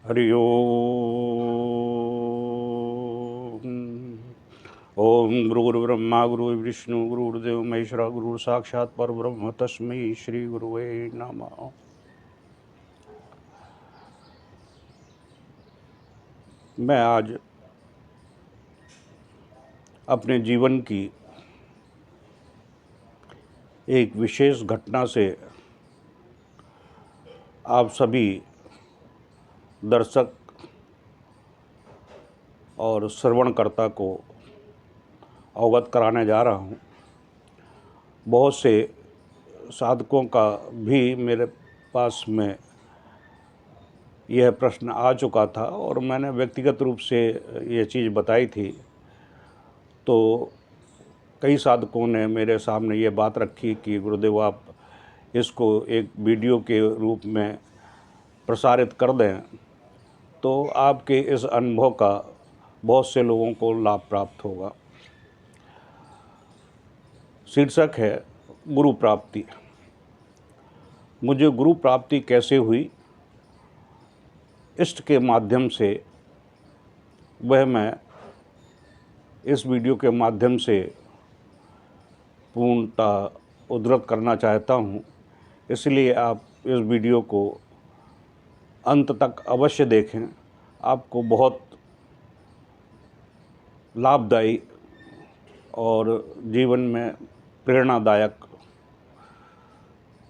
हरि ओम। ओम गुरुर्ब्रह्मा गुरुर्विष्णु गुरुर्देव महेश्वरा गुरु साक्षात् परब्रह्म तस्मै श्री गुरुवे नमः। मैं आज अपने जीवन की एक विशेष घटना से आप सभी दर्शक और श्रवणकर्ता को अवगत कराने जा रहा हूँ। बहुत से साधकों का भी मेरे पास में यह प्रश्न आ चुका था और मैंने व्यक्तिगत रूप से ये चीज़ बताई थी, तो कई साधकों ने मेरे सामने ये बात रखी कि गुरुदेव आप इसको एक वीडियो के रूप में प्रसारित कर दें तो आपके इस अनुभव का बहुत से लोगों को लाभ प्राप्त होगा। शीर्षक है गुरु प्राप्ति। मुझे गुरु प्राप्ति कैसे हुई, इष्ट के माध्यम से, वह मैं इस वीडियो के माध्यम से पूर्णतः उद्धृत करना चाहता हूँ। इसलिए आप इस वीडियो को अंत तक अवश्य देखें। आपको बहुत लाभदायी और जीवन में प्रेरणादायक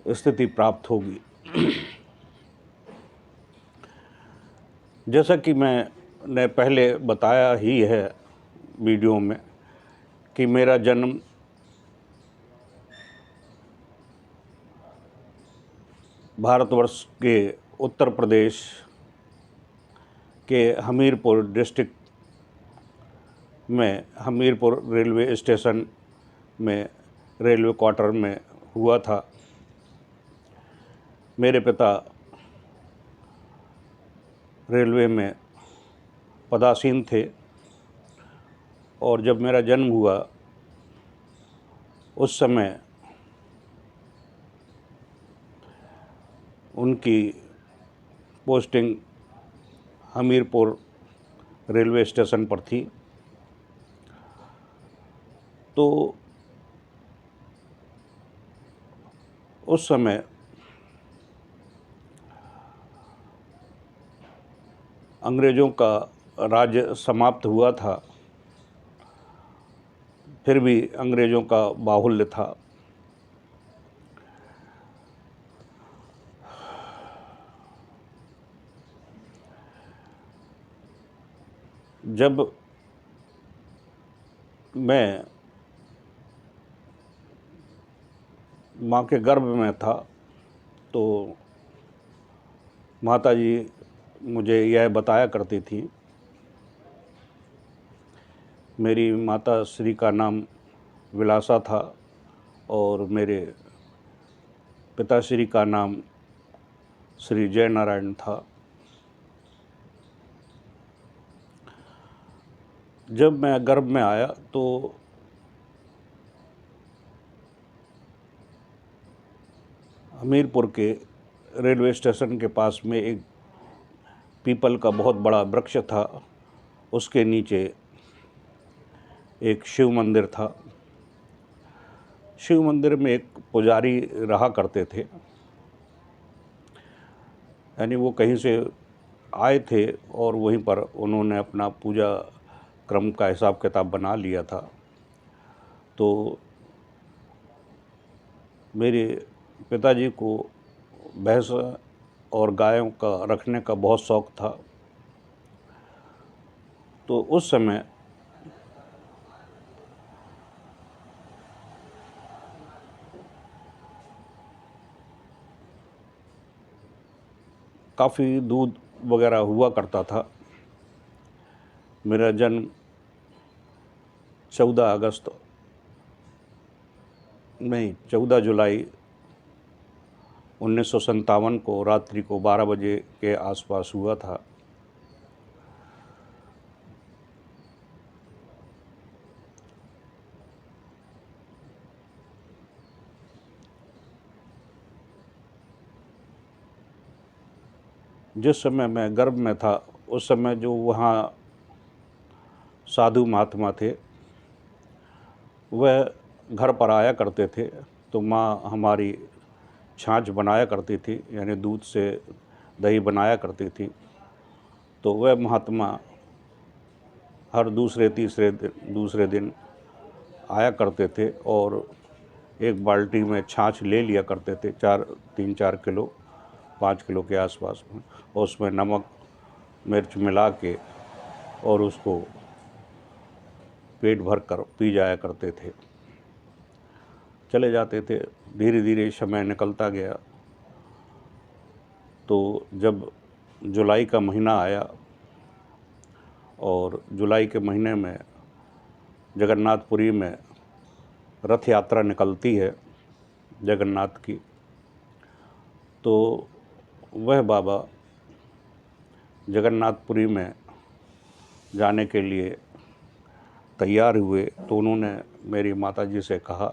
स्थिति प्राप्त होगी। जैसा कि मैंने पहले बताया ही है वीडियो में कि मेरा जन्म भारतवर्ष के उत्तर प्रदेश के हमीरपुर डिस्ट्रिक्ट में हमीरपुर रेलवे स्टेशन में रेलवे क्वार्टर में हुआ था। मेरे पिता रेलवे में पदासीन थे और जब मेरा जन्म हुआ उस समय उनकी पोस्टिंग हमीरपुर रेलवे स्टेशन पर थी। तो उस समय अंग्रेज़ों का राज्य समाप्त हुआ था, फिर भी अंग्रेज़ों का बाहुल्य था। जब मैं माँ के गर्भ में था तो माता जी मुझे यह बताया करती थी। मेरी माता श्री का नाम विलासा था और मेरे पिताश्री का नाम श्री जय नारायण था। जब मैं गर्भ में आया तो हमीरपुर के रेलवे स्टेशन के पास में एक पीपल का बहुत बड़ा वृक्ष था। उसके नीचे एक शिव मंदिर था। शिव मंदिर में एक पुजारी रहा करते थे, यानी वो कहीं से आए थे और वहीं पर उन्होंने अपना पूजा क्रम का हिसाब किताब बना लिया था। तो मेरे पिताजी को भैंस और गायों का रखने का बहुत शौक़ था। तो उस समय काफ़ी दूध वगैरह हुआ करता था। मेरा जन्म 14 जुलाई 1957 को रात्रि को 12 बजे के आसपास हुआ था। जिस समय मैं गर्भ में था उस समय जो वहाँ साधु महात्मा थे वह घर पर आया करते थे, तो माँ हमारी छाछ बनाया करती थी, यानी दूध से दही बनाया करती थी। तो वह महात्मा हर दूसरे दिन आया करते थे और एक बाल्टी में छाछ ले लिया करते थे, 3-4 किलो 5 किलो के आसपास में, और उसमें नमक मिर्च मिला के और उसको पेट भर कर पी जाया करते थे। चले जाते थे। धीरे धीरे समय निकलता गया, तो जब जुलाई का महीना आया और जुलाई के महीने में जगन्नाथपुरी में रथ यात्रा निकलती है जगन्नाथ की, तो वह बाबा जगन्नाथपुरी में जाने के लिए तैयार हुए। तो उन्होंने मेरी माताजी से कहा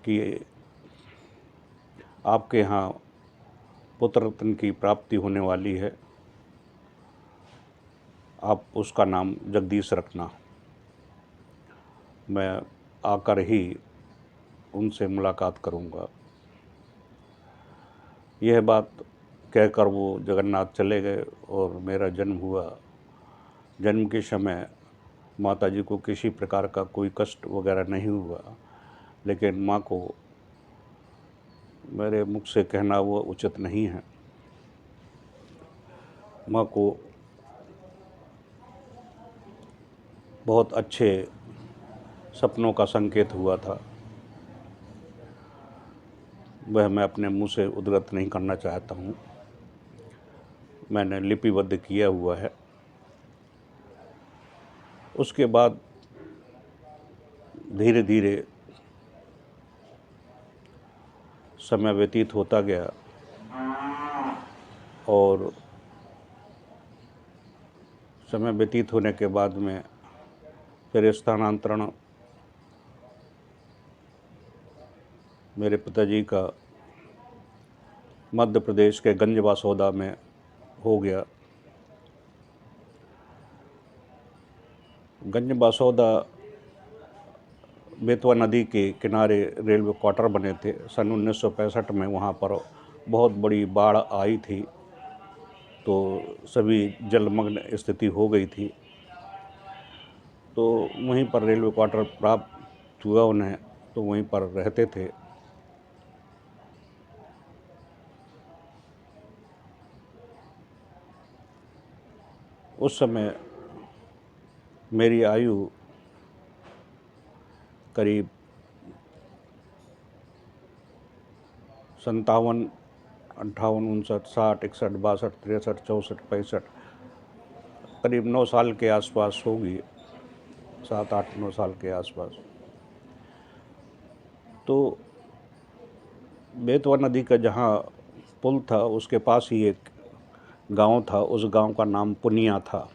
कि आपके यहाँ पुत्र रत्न की प्राप्ति होने वाली है, आप उसका नाम जगदीश रखना। मैं आकर ही उनसे मुलाकात करूँगा। यह बात कहकर वो जगन्नाथ चले गए और मेरा जन्म हुआ। जन्म के समय माताजी को किसी प्रकार का कोई कष्ट वगैरह नहीं हुआ, लेकिन माँ को मेरे मुख से कहना वो उचित नहीं है। माँ को बहुत अच्छे सपनों का संकेत हुआ था, वह मैं अपने मुंह से उद्धृत नहीं करना चाहता हूँ, मैंने लिपिबद्ध किया हुआ है। उसके बाद धीरे धीरे समय व्यतीत होता गया और समय व्यतीत होने के बाद में फिर स्थानांतरण मेरे पिताजी का मध्य प्रदेश के गंज बासौदा में हो गया। गंज बासौदा बेतवा नदी के किनारे रेलवे क्वार्टर बने थे। सन 1965 में वहाँ पर बहुत बड़ी बाढ़ आई थी, तो सभी जलमग्न स्थिति हो गई थी। तो वहीं पर रेलवे क्वार्टर प्राप्त हुआ उन्हें, तो वहीं पर रहते थे। उस समय मेरी आयु करीब 57, 58, 59, 60, 61, 62, 63, 64, 65, करीब 9 साल के आसपास होगी, 7, 8, 9 साल के आसपास। तो बेतवा नदी का जहाँ पुल था उसके पास ही एक गांव था, उस गांव का नाम पुनिया था।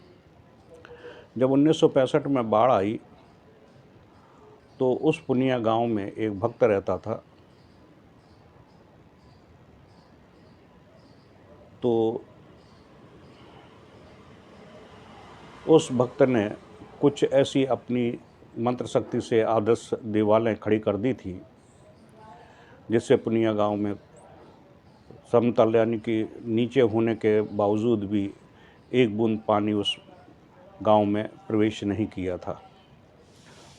जब 1965 में बाढ़ आई तो उस पुनिया गांव में एक भक्त रहता था। तो उस भक्त ने कुछ ऐसी अपनी मंत्र शक्ति से आदर्श दीवारें खड़ी कर दी थी, जिससे पुनिया गांव में समतल यानी कि नीचे होने के बावजूद भी एक बूंद पानी उस गांव में प्रवेश नहीं किया था।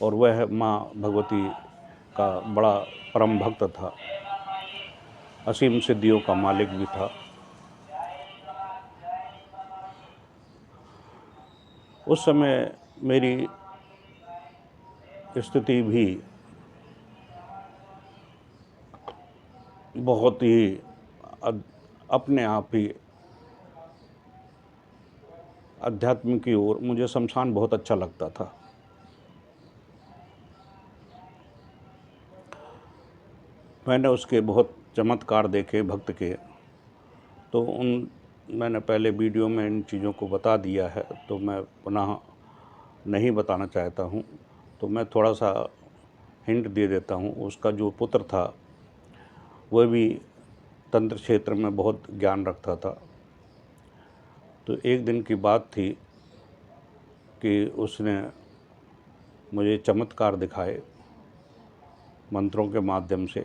और वह माँ भगवती का बड़ा परम भक्त था, असीम सिद्धियों का मालिक भी था। उस समय मेरी स्थिति भी बहुत ही अपने आप ही अध्यात्म की ओर, मुझे शमशान बहुत अच्छा लगता था। मैंने उसके बहुत चमत्कार देखे भक्त के, तो मैंने पहले वीडियो में इन चीज़ों को बता दिया है, तो मैं पुनः नहीं बताना चाहता हूँ। तो मैं थोड़ा सा हिंट दे देता हूँ। उसका जो पुत्र था वह भी तंत्र क्षेत्र में बहुत ज्ञान रखता था। तो एक दिन की बात थी कि उसने मुझे चमत्कार दिखाए मंत्रों के माध्यम से,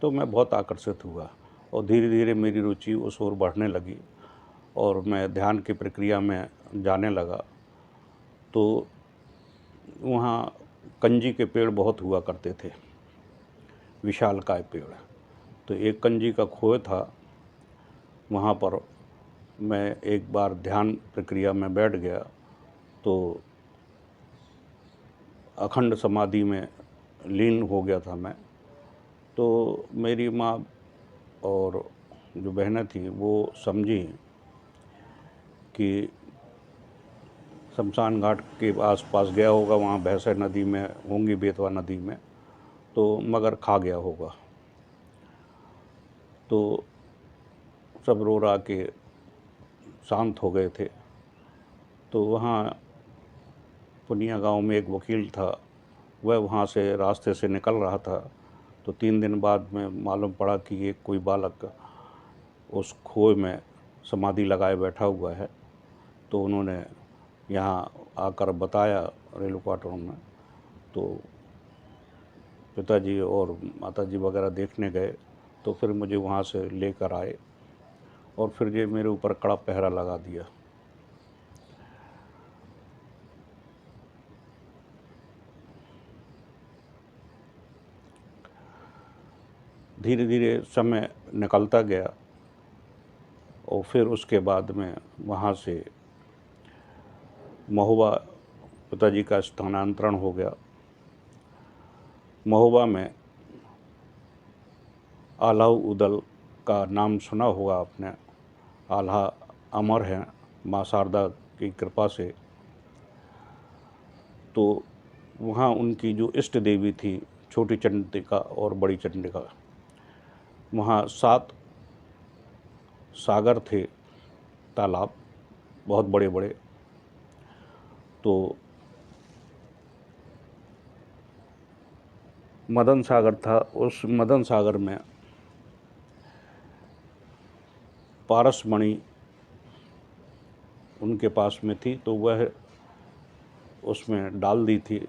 तो मैं बहुत आकर्षित हुआ और धीरे धीरे मेरी रुचि उस ओर बढ़ने लगी और मैं ध्यान की प्रक्रिया में जाने लगा। तो वहाँ कंजी के पेड़ बहुत हुआ करते थे, विशालकाय पेड़। तो एक कंजी का खोह था, वहाँ पर मैं एक बार ध्यान प्रक्रिया में बैठ गया तो अखंड समाधि में लीन हो गया था मैं। तो मेरी माँ और जो बहनें थी वो समझी कि शमशान घाट के आसपास गया होगा, वहाँ भैंसा नदी में होंगी, बेतवा नदी में, तो मगर खा गया होगा। तो सब रो रा के शांत हो गए थे। तो वहाँ पुनिया गांव में एक वकील था, वह वहाँ से रास्ते से निकल रहा था। तो 3 दिन बाद में मालूम पड़ा कि एक कोई बालक उस खोह में समाधि लगाए बैठा हुआ है। तो उन्होंने यहाँ आकर बताया रेलवे क्वार्टर में। तो पिताजी और माताजी वगैरह देखने गए, तो फिर मुझे वहाँ से लेकर आए और फिर ये मेरे ऊपर कड़ा पहरा लगा दिया। धीरे धीरे समय निकलता गया और फिर उसके बाद में वहाँ से महोबा पिताजी का स्थानांतरण हो गया। महोबा में आल्हा उदल का नाम सुना होगा आपने। आल्हा अमर हैं माँ शारदा की कृपा से। तो वहाँ उनकी जो इष्ट देवी थी, छोटी चंडिका और बड़ी चंडिका, वहाँ 7 सागर थे, तालाब बहुत बड़े बड़े। तो मदन सागर था, उस मदन सागर में पारसमणि उनके पास में थी, तो वह उसमें डाल दी थी।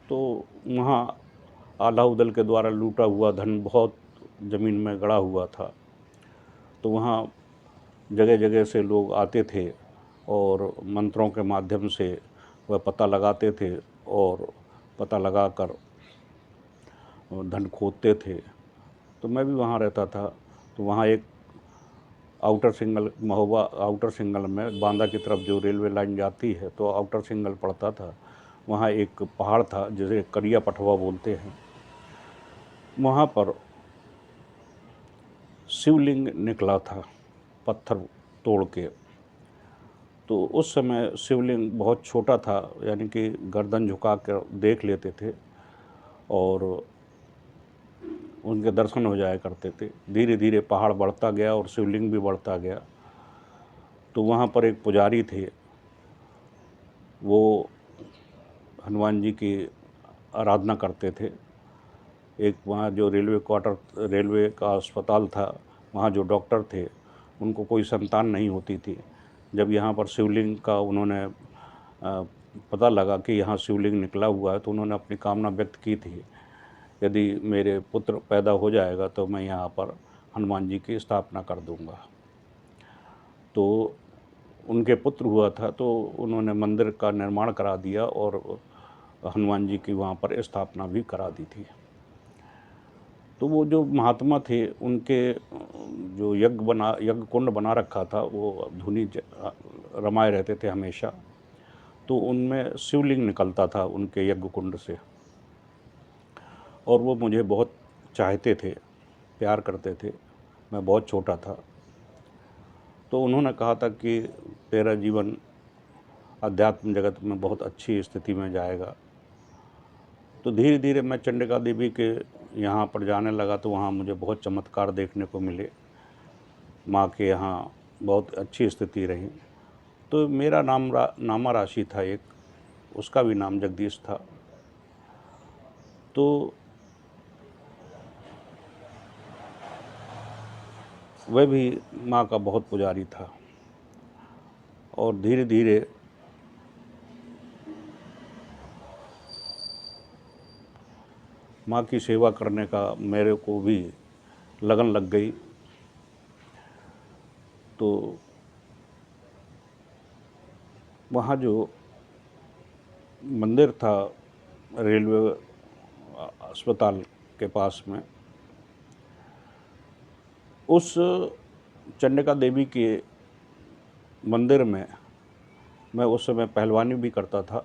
तो वहाँ आल्हा उदल के द्वारा लूटा हुआ धन बहुत ज़मीन में गड़ा हुआ था। तो वहाँ जगह जगह से लोग आते थे और मंत्रों के माध्यम से वह पता लगाते थे और पता लगाकर धन खोदते थे। तो मैं भी वहाँ रहता था। तो वहाँ एक outer single, Mahoba outer single में बांदा की तरफ जो रेलवे लाइन जाती है, तो आउटर सिंगल पड़ता था। वहाँ एक पहाड़ था जिसे करिया पठवा बोलते हैं। वहाँ पर शिवलिंग निकला था पत्थर तोड़ के। तो उस समय शिवलिंग बहुत छोटा था, यानी कि गर्दन झुका कर देख लेते थे और उनके दर्शन हो जाया करते थे। धीरे धीरे पहाड़ बढ़ता गया और शिवलिंग भी बढ़ता गया। तो वहाँ पर एक पुजारी थे, वो हनुमान जी की आराधना करते थे। एक वहाँ जो रेलवे का अस्पताल था, वहाँ जो डॉक्टर थे, उनको कोई संतान नहीं होती थी। जब यहाँ पर शिवलिंग का उन्होंने पता लगा कि यहाँ शिवलिंग निकला हुआ है, तो उन्होंने अपनी कामना व्यक्त की थी, यदि मेरे पुत्र पैदा हो जाएगा तो मैं यहाँ पर हनुमान जी की स्थापना कर दूँगा। तो उनके पुत्र हुआ था, तो उन्होंने मंदिर का निर्माण करा दिया और हनुमान जी की वहाँ पर स्थापना भी करा दी थी। तो वो जो महात्मा थे, उनके जो यज्ञ कुंड बना रखा था, वो धुनी रमाए रहते थे हमेशा। तो उनमें शिवलिंग निकलता था उनके यज्ञ कुंड से और वो मुझे बहुत चाहते थे, प्यार करते थे। मैं बहुत छोटा था। तो उन्होंने कहा था कि तेरा जीवन अध्यात्म जगत में बहुत अच्छी स्थिति में जाएगा। तो धीरे धीरे मैं चंडिका देवी के यहाँ पर जाने लगा, तो वहाँ मुझे बहुत चमत्कार देखने को मिले। माँ के यहाँ बहुत अच्छी स्थिति रही। तो मेरा नामा राशि था एक, उसका भी नाम जगदीश था। तो वह भी माँ का बहुत पुजारी था और धीरे धीरे माँ की सेवा करने का मेरे को भी लगन लग गई। तो वहाँ जो मंदिर था रेलवे अस्पताल के पास में, उस चंडिका देवी के मंदिर में मैं उस समय पहलवानी भी करता था।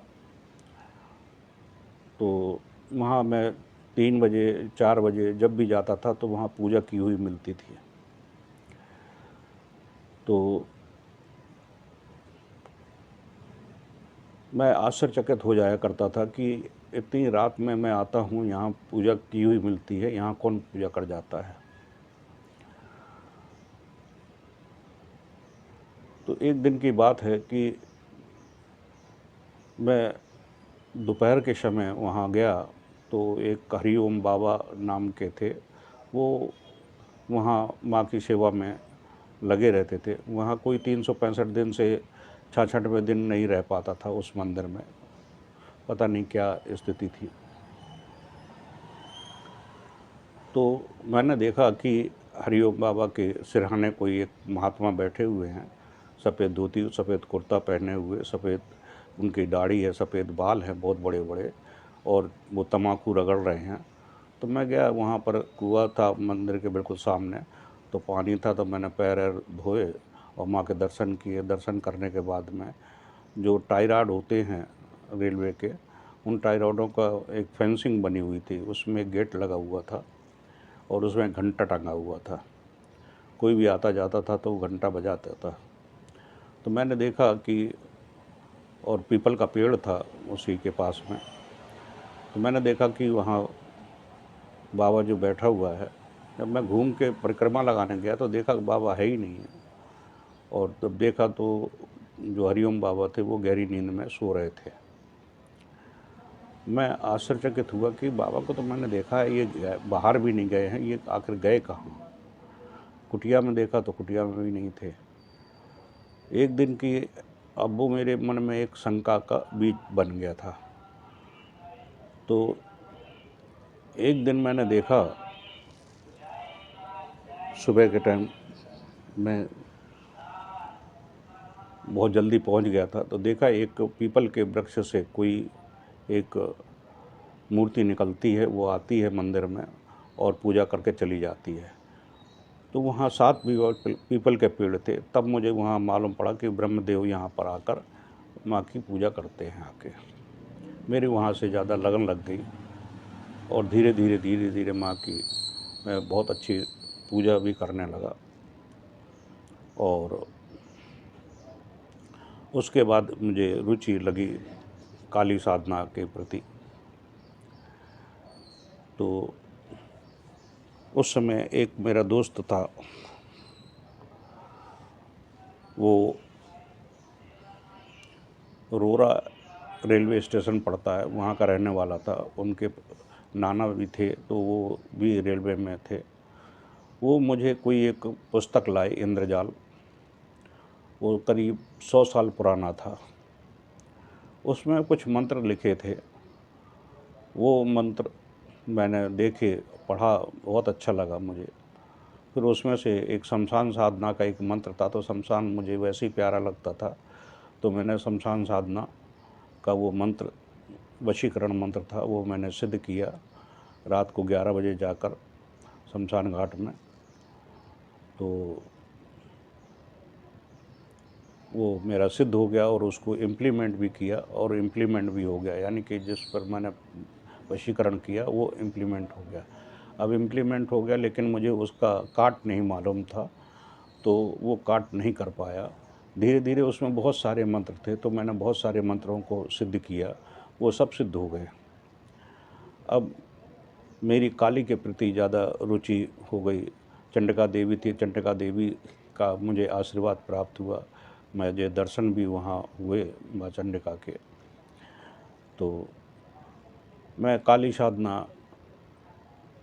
तो वहाँ मैं 3 बजे 4 बजे जब भी जाता था तो वहाँ पूजा की हुई मिलती थी। तो मैं आश्चर्यचकित हो जाया करता था कि इतनी रात में मैं आता हूँ, यहाँ पूजा की हुई मिलती है, यहाँ कौन पूजा कर जाता है। तो एक दिन की बात है कि मैं दोपहर के समय वहाँ गया तो एक हरिओम बाबा नाम के थे, वो वहाँ माँ की सेवा में लगे रहते थे। वहाँ कोई 365 दिन से 66वें दिन नहीं रह पाता था उस मंदिर में, पता नहीं क्या स्थिति थी। तो मैंने देखा कि हरिओम बाबा के सिरहाने कोई एक महात्मा बैठे हुए हैं, सफ़ेद धोती सफ़ेद कुर्ता पहने हुए, सफ़ेद उनकी दाढ़ी है, सफ़ेद बाल हैं बहुत बड़े बड़े, और वो तम्बाकू रगड़ रहे हैं। तो मैं गया, वहाँ पर कुआँ था मंदिर के बिल्कुल सामने, तो पानी था, तो मैंने पैर धोए और माँ के दर्शन किए। दर्शन करने के बाद में जो टाई रॉड होते हैं रेलवे के, उन टाई रॉडों का एक फेंसिंग बनी हुई थी, उसमें एक गेट लगा हुआ था और उसमें घंटा टंगा हुआ था। कोई भी आता जाता था तो वो घंटा बजाता था। तो मैंने देखा कि, और पीपल का पेड़ था उसी के पास में, तो मैंने देखा कि वहाँ बाबा जो बैठा हुआ है। जब मैं घूम के परिक्रमा लगाने गया तो देखा कि बाबा है ही नहीं है, और तब देखा तो जो हरिओम बाबा थे वो गहरी नींद में सो रहे थे। मैं आश्चर्यचकित हुआ कि बाबा को तो मैंने देखा है, ये बाहर भी नहीं गए हैं, ये आखिर गए कहाँ। कुटिया में देखा तो कुटिया में भी नहीं थे। एक दिन की अब वो मेरे मन में एक शंका का बीज बन गया था। तो एक दिन मैंने देखा, सुबह के टाइम मैं बहुत जल्दी पहुंच गया था, तो देखा एक पीपल के वृक्ष से कोई एक मूर्ति निकलती है, वो आती है मंदिर में और पूजा करके चली जाती है। तो वहाँ 7 पीपल के पेड़ थे। तब मुझे वहाँ मालूम पड़ा कि ब्रह्मदेव यहाँ पर आकर माँ की पूजा करते हैं आके। मेरी वहाँ से ज़्यादा लगन लग गई और धीरे धीरे माँ की मैं बहुत अच्छी पूजा भी करने लगा। और उसके बाद मुझे रुचि लगी काली साधना के प्रति। तो उस समय एक मेरा दोस्त था, वो रोरा रेलवे स्टेशन पड़ता है, वहाँ का रहने वाला था। उनके नाना भी थे, तो वो भी रेलवे में थे। वो मुझे कोई एक पुस्तक लाए, इंद्रजाल। वो करीब 100 साल पुराना था। उसमें कुछ मंत्र लिखे थे। वो मंत्र मैंने देखे, पढ़ा, बहुत अच्छा लगा मुझे। फिर उसमें से एक शमशान साधना का एक मंत्र था, तो शमशान मुझे वैसे ही प्यारा लगता था, तो मैंने शमशान साधना का वो मंत्र, वशीकरण मंत्र था, वो मैंने सिद्ध किया। रात को 11 बजे जाकर शमशान घाट में, तो वो मेरा सिद्ध हो गया और उसको इम्प्लीमेंट भी किया और इम्प्लीमेंट भी हो गया, यानी कि जिस पर मैंने वशीकरण किया वो इम्प्लीमेंट हो गया। अब इम्प्लीमेंट हो गया, लेकिन मुझे उसका काट नहीं मालूम था, तो वो काट नहीं कर पाया। धीरे धीरे उसमें बहुत सारे मंत्र थे, तो मैंने बहुत सारे मंत्रों को सिद्ध किया, वो सब सिद्ध हो गए। अब मेरी काली के प्रति ज़्यादा रुचि हो गई। चंडिका देवी थी, चंडिका देवी का मुझे आशीर्वाद प्राप्त हुआ। मुझे दर्शन भी वहाँ हुए माँ चंडिका के। तो मैं काली साधना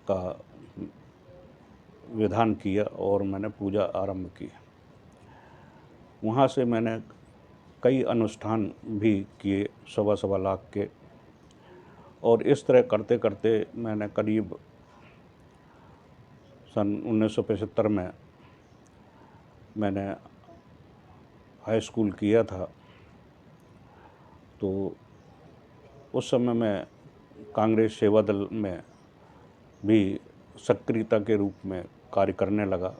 का विधान किया और मैंने पूजा आरंभ की। वहाँ से मैंने कई अनुष्ठान भी किए, सवा सवा लाख के। और इस तरह करते करते मैंने करीब सन 1975 में मैंने हाई स्कूल किया था। तो उस समय मैं कांग्रेस सेवा दल में भी सक्रियता के रूप में कार्य करने लगा।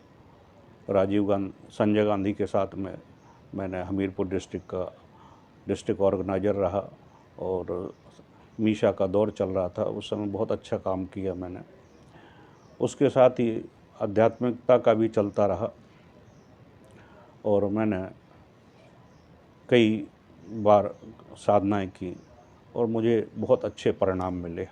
संजय गांधी के साथ में मैंने हमीरपुर डिस्ट्रिक्ट का डिस्ट्रिक्ट ऑर्गेनाइजर रहा और मीशा का दौर चल रहा था। उस समय बहुत अच्छा काम किया मैंने। उसके साथ ही आध्यात्मिकता का भी चलता रहा और मैंने कई बार साधनाएं की और मुझे बहुत अच्छे परिणाम मिले।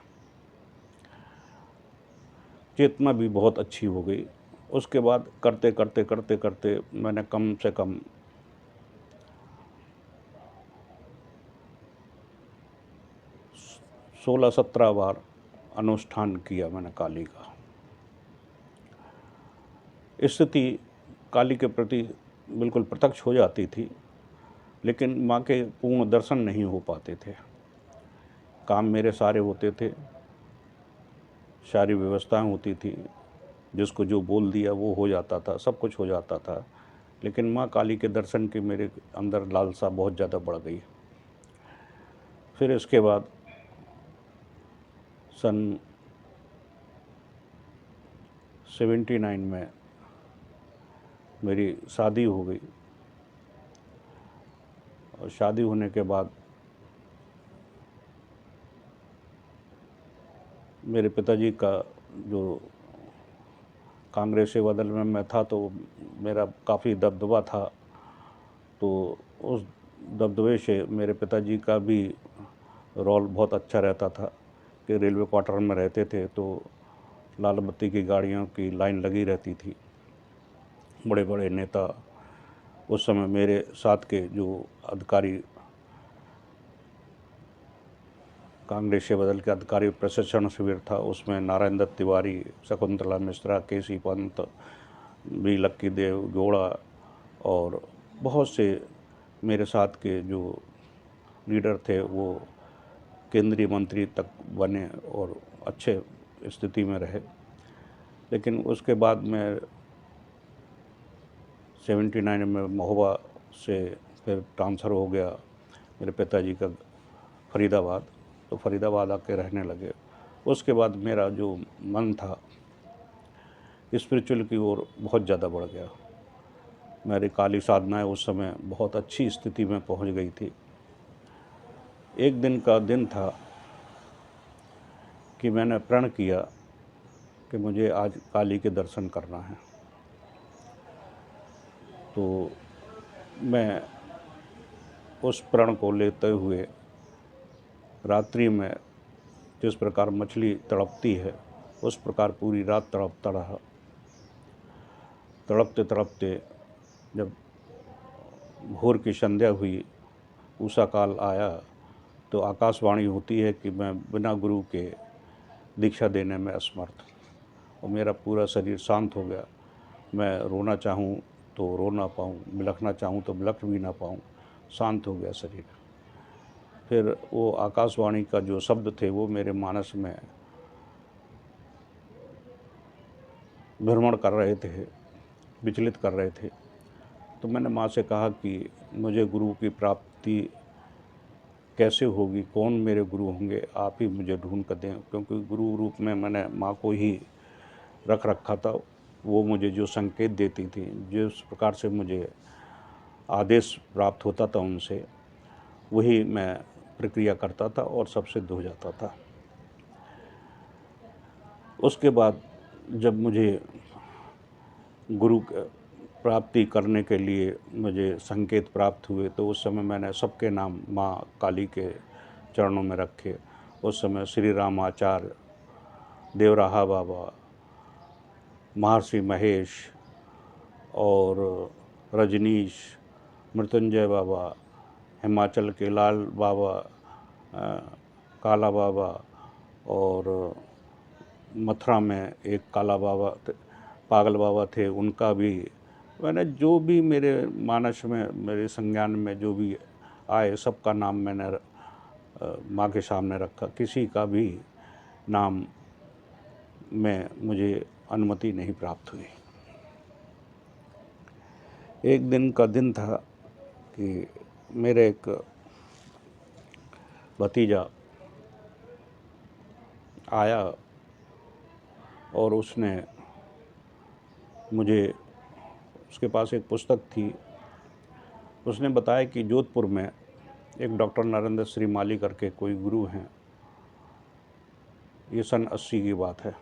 चेतना भी बहुत अच्छी हो गई। उसके बाद करते करते करते करते मैंने कम से कम 16-17 बार अनुष्ठान किया मैंने काली का। स्थिति काली के प्रति बिल्कुल प्रत्यक्ष हो जाती थी, लेकिन माँ के पूर्ण दर्शन नहीं हो पाते थे। काम मेरे सारे होते थे, सारी व्यवस्थाएं होती थी, जिसको जो बोल दिया वो हो जाता था, सब कुछ हो जाता था। लेकिन माँ काली के दर्शन की मेरे अंदर लालसा बहुत ज़्यादा बढ़ गई। फिर इसके बाद सन 79 में मेरी शादी हो गई और शादी होने के बाद मेरे पिताजी का जो कांग्रेस सेवा दल में मैं था तो मेरा काफ़ी दबदबा था। तो उस दबदबे से मेरे पिताजी का भी रोल बहुत अच्छा रहता था कि रेलवे क्वार्टर में रहते थे तो लाल बत्ती की गाड़ियों की लाइन लगी रहती थी। बड़े बड़े नेता उस समय मेरे साथ के जो अधिकारी, कांग्रेस सेवा दल के अधिकारी प्रशिक्षण शिविर था, उसमें नारायण दत्त तिवारी, शकुंतला मिश्रा, केसी पंत, बी लक्की देव गौड़ा और बहुत से मेरे साथ के जो लीडर थे वो केंद्रीय मंत्री तक बने और अच्छे स्थिति में रहे। लेकिन उसके बाद में 79 में महोबा से फिर ट्रांसफ़र हो गया मेरे पिताजी का फरीदाबाद, तो फरीदाबाद आके रहने लगे। उसके बाद मेरा जो मन था स्पिरिचुअल की ओर बहुत ज़्यादा बढ़ गया। मेरी काली साधनाएं उस समय बहुत अच्छी स्थिति में पहुंच गई थी। एक दिन का दिन था कि मैंने प्रण किया कि मुझे आज काली के दर्शन करना है। तो मैं उस प्रण को लेते हुए रात्रि में जिस प्रकार मछली तड़पती है उस प्रकार पूरी रात तड़पता रहा। तड़पते तड़पते जब भोर की संध्या हुई, उषा काल आया, तो आकाशवाणी होती है कि मैं बिना गुरु के दीक्षा देने में असमर्थ, और मेरा पूरा शरीर शांत हो गया। मैं रोना चाहूँ तो रो ना पाऊँ, बिलखना चाहूँ तो बिलख भी ना पाऊँ, शांत हो गया शरीर। फिर वो आकाशवाणी का जो शब्द थे वो मेरे मानस में भ्रमण कर रहे थे, विचलित कर रहे थे। तो मैंने माँ से कहा कि मुझे गुरु की प्राप्ति कैसे होगी, कौन मेरे गुरु होंगे, आप ही मुझे ढूंढ कर दें। क्योंकि गुरु रूप में मैंने माँ को ही रख रखा था। वो मुझे जो संकेत देती थी, जिस प्रकार से मुझे आदेश प्राप्त होता था उनसे, वही मैं प्रक्रिया करता था और सब सिद्ध हो जाता था। उसके बाद जब मुझे गुरु प्राप्ति करने के लिए मुझे संकेत प्राप्त हुए तो उस समय मैंने सबके नाम माँ काली के चरणों में रखे। उस समय श्री राम आचार्य, देवराहा बाबा, महर्षि महेश और रजनीश, मृत्युंजय बाबा, हिमाचल के लाल बाबा, काला बाबा, और मथुरा में एक काला बाबा पागल बाबा थे, उनका भी मैंने जो भी मेरे मानस में, मेरे संज्ञान में जो भी आए सबका नाम मैंने माँ के सामने रखा, किसी का भी नाम में मुझे अनुमति नहीं प्राप्त हुई। एक दिन का दिन था कि मेरे एक भतीजा आया और उसने मुझे, उसके पास एक पुस्तक थी, उसने बताया कि जोधपुर में एक डॉक्टर नरेंद्र श्रीमाली करके कोई गुरु हैं, ये सन 80 की बात है,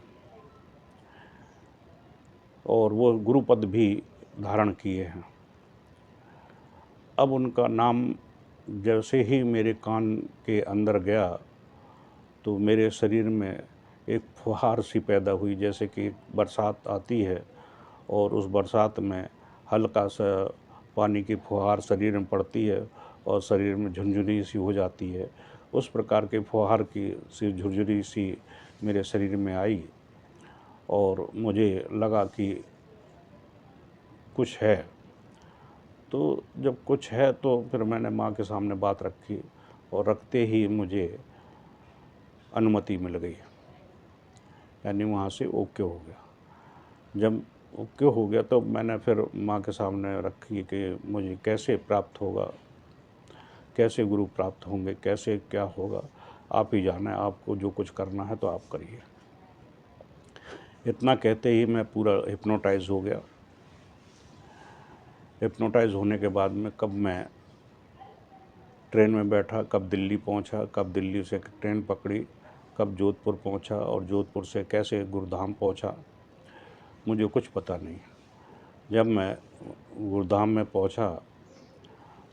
और वो गुरु पद भी धारण किए हैं। अब उनका नाम जैसे ही मेरे कान के अंदर गया तो मेरे शरीर में एक फुहार सी पैदा हुई, जैसे कि बरसात आती है और उस बरसात में हल्का सा पानी की फुहार शरीर में पड़ती है और शरीर में झुनझुनी सी हो जाती है। उस प्रकार के फुहार की सी झुरझुरी सी मेरे शरीर में आई और मुझे लगा कि कुछ है। तो जब कुछ है तो फिर मैंने माँ के सामने बात रखी और रखते ही मुझे अनुमति मिल गई, यानी वहाँ से ओके हो गया। जब ओके हो गया तो मैंने फिर माँ के सामने रखी कि मुझे कैसे प्राप्त होगा, कैसे गुरु प्राप्त होंगे, कैसे क्या होगा, आप ही जाने, आपको जो कुछ करना है तो आप करिए। इतना कहते ही मैं पूरा हिप्नोटाइज हो गया। हिप्नोटाइज होने के बाद में कब मैं ट्रेन में बैठा, कब दिल्ली पहुंचा, कब दिल्ली से ट्रेन पकड़ी, कब जोधपुर पहुंचा और जोधपुर से कैसे गुरुधाम पहुंचा, मुझे कुछ पता नहीं। जब मैं गुरुधाम में पहुंचा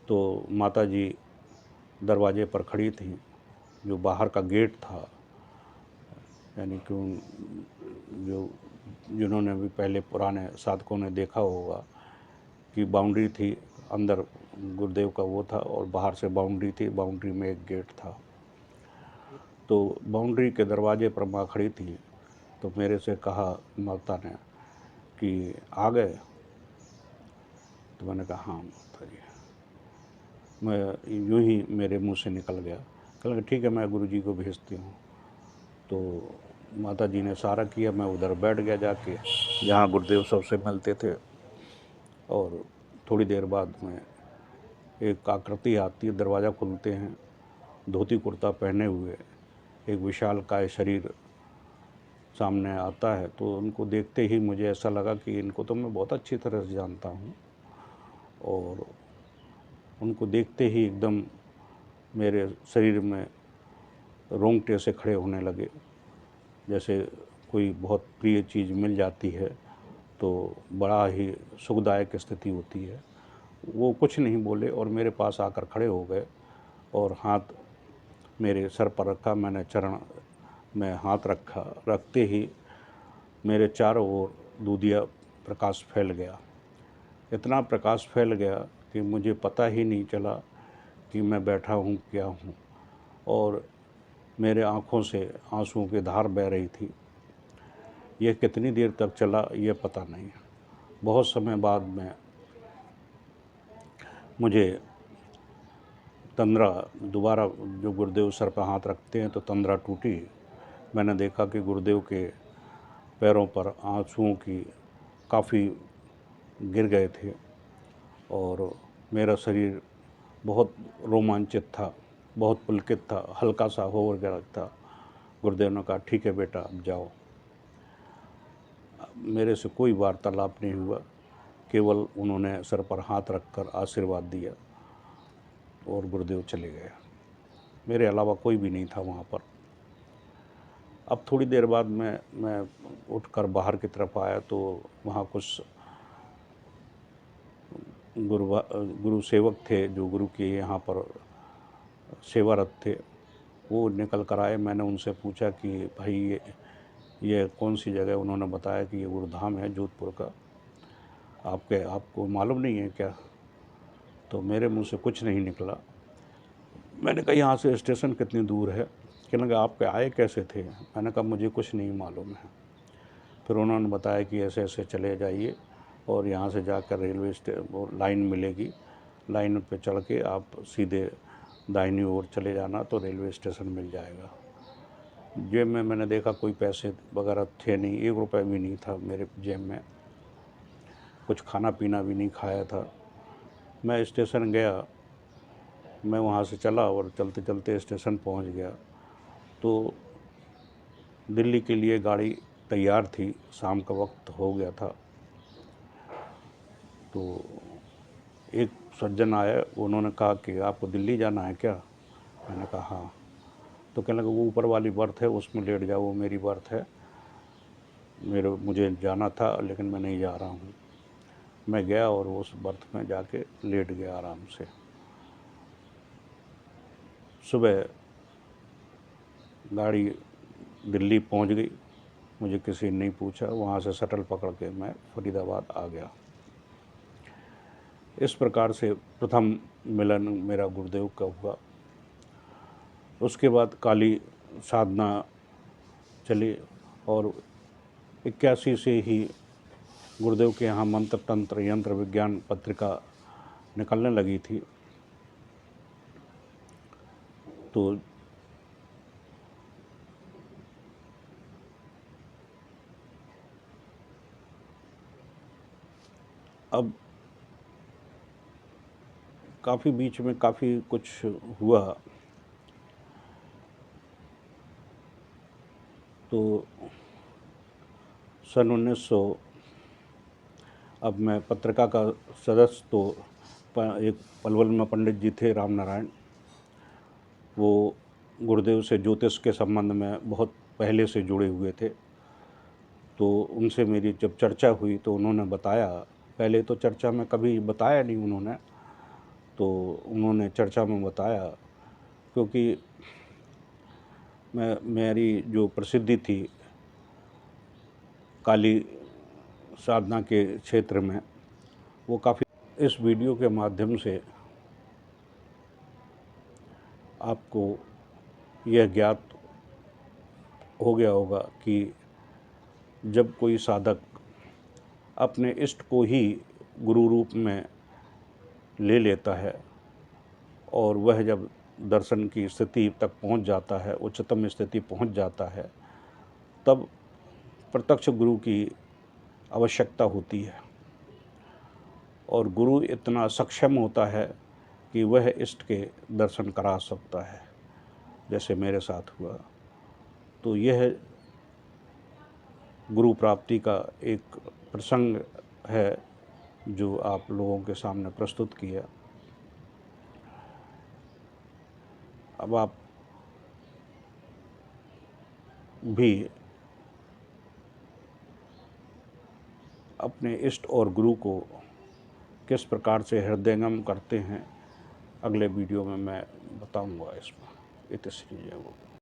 तो माता जी दरवाजे पर खड़ी थी, जो बाहर का गेट था, यानी कि जो जिन्होंने भी पहले पुराने साधकों ने देखा होगा कि बाउंड्री थी, अंदर गुरुदेव का वो था और बाहर से बाउंड्री थी, बाउंड्री में एक गेट था। तो बाउंड्री के दरवाजे पर माँ खड़ी थी तो मेरे से कहा माता ने कि आ गए? तो मैंने कहा हाँ माता जी। मैं यूँ ही मेरे मुंह से निकल गया, कहा ठीक है मैं गुरुजी को भेजती हूँ। तो माता जी ने सारा किया, मैं उधर बैठ गया जाके जहाँ गुरुदेव सबसे मिलते थे। और थोड़ी देर बाद में एक आकृति आती है, दरवाज़ा खुलते हैं, धोती कुर्ता पहने हुए एक विशालकाय शरीर सामने आता है। तो उनको देखते ही मुझे ऐसा लगा कि इनको तो मैं बहुत अच्छी तरह से जानता हूँ, और उनको देखते ही एकदम मेरे शरीर में रोंगटे से खड़े होने लगे, जैसे कोई बहुत प्रिय चीज़ मिल जाती है तो बड़ा ही सुखदायक स्थिति होती है। वो कुछ नहीं बोले और मेरे पास आकर खड़े हो गए और हाथ मेरे सर पर रखा। मैंने चरण में हाथ रखा, रखते ही मेरे चारों ओर दूधिया प्रकाश फैल गया। इतना प्रकाश फैल गया कि मुझे पता ही नहीं चला कि मैं बैठा हूँ क्या हूँ, और मेरे आँखों से आंसुओं की धार बह रही थी। यह कितनी देर तक चला ये पता नहीं। बहुत समय बाद में मुझे तंद्रा दोबारा, जो गुरुदेव सर पर हाथ रखते हैं तो तंद्रा टूटी। मैंने देखा कि गुरुदेव के पैरों पर आंसुओं की काफ़ी गिर गए थे और मेरा शरीर बहुत रोमांचित था, बहुत पुलकित था, हल्का सा हो गया था। गुरुदेव ने कहा ठीक है बेटा अब जाओ। मेरे से कोई वार्तालाप नहीं हुआ, केवल उन्होंने सर पर हाथ रखकर आशीर्वाद दिया और गुरुदेव चले गए। मेरे अलावा कोई भी नहीं था वहाँ पर। अब थोड़ी देर बाद मैं उठकर बाहर की तरफ आया तो वहाँ कुछ गुरु सेवक थे जो गुरु के यहाँ पर सेवारत थे, वो निकल कर आए। मैंने उनसे पूछा कि भाई ये कौन सी जगह? उन्होंने बताया कि ये गुरुधाम है जोधपुर का, आपको मालूम नहीं है क्या? तो मेरे मुंह से कुछ नहीं निकला। मैंने कहा यहाँ से स्टेशन कितनी दूर है? कहने लगा आप आए कैसे थे? मैंने कहा मुझे कुछ नहीं मालूम है। फिर उन्होंने बताया कि ऐसे ऐसे चले जाइए और यहाँ से जाकर रेलवे लाइन मिलेगी, लाइन पे चढ़ के आप सीधे दाहिनी ओर चले जाना तो रेलवे स्टेशन मिल जाएगा। जेब में मैंने देखा कोई पैसे वगैरह थे नहीं, 1 रुपये भी नहीं था मेरे जेब में, कुछ खाना पीना भी नहीं खाया था। मैं स्टेशन गया, मैं वहाँ से चला और चलते चलते स्टेशन पहुँच गया तो दिल्ली के लिए गाड़ी तैयार थी, शाम का वक्त हो गया था। तो एक सज्जन आया, उन्होंने कहा कि आपको दिल्ली जाना है क्या? मैंने कहा हाँ। तो कहने लगा वो ऊपर वाली बर्थ है उसमें लेट जाओ, वो मेरी बर्थ है, मुझे जाना था लेकिन मैं नहीं जा रहा हूँ। मैं गया और उस बर्थ में जाके लेट गया आराम से। सुबह गाड़ी दिल्ली पहुँच गई, मुझे किसी ने नहीं पूछा, वहाँ से शटल पकड़ के मैं फरीदाबाद आ गया। इस प्रकार से प्रथम मिलन मेरा गुरुदेव का हुआ। उसके बाद काली साधना चली और 81 से ही गुरुदेव के यहाँ मंत्र तंत्र यंत्र विज्ञान पत्रिका निकलने लगी थी। तो अब काफ़ी बीच में काफ़ी कुछ हुआ। तो सन 1900 अब मैं पत्रिका का सदस्य तो एक पलवल में पंडित जी थे राम नारायण, वो गुरुदेव से ज्योतिष के संबंध में बहुत पहले से जुड़े हुए थे। तो उनसे मेरी जब चर्चा हुई तो उन्होंने बताया, पहले तो चर्चा में कभी बताया नहीं उन्होंने, तो उन्होंने चर्चा में बताया क्योंकि मेरी जो प्रसिद्धि थी काली साधना के क्षेत्र में, वो काफ़ी। इस वीडियो के माध्यम से आपको यह ज्ञात हो गया होगा कि जब कोई साधक अपने इष्ट को ही गुरु रूप में ले लेता है और वह जब दर्शन की स्थिति तक पहुंच जाता है, उच्चतम स्थिति पहुंच जाता है, तब प्रत्यक्ष गुरु की आवश्यकता होती है और गुरु इतना सक्षम होता है कि वह इष्ट के दर्शन करा सकता है, जैसे मेरे साथ हुआ। तो यह गुरु प्राप्ति का एक प्रसंग है जो आप लोगों के सामने प्रस्तुत किया। अब आप भी अपने इष्ट और गुरु को किस प्रकार से हृदयंगम करते हैं, अगले वीडियो में मैं बताऊंगा इसमें। इति श्री जय गुरु।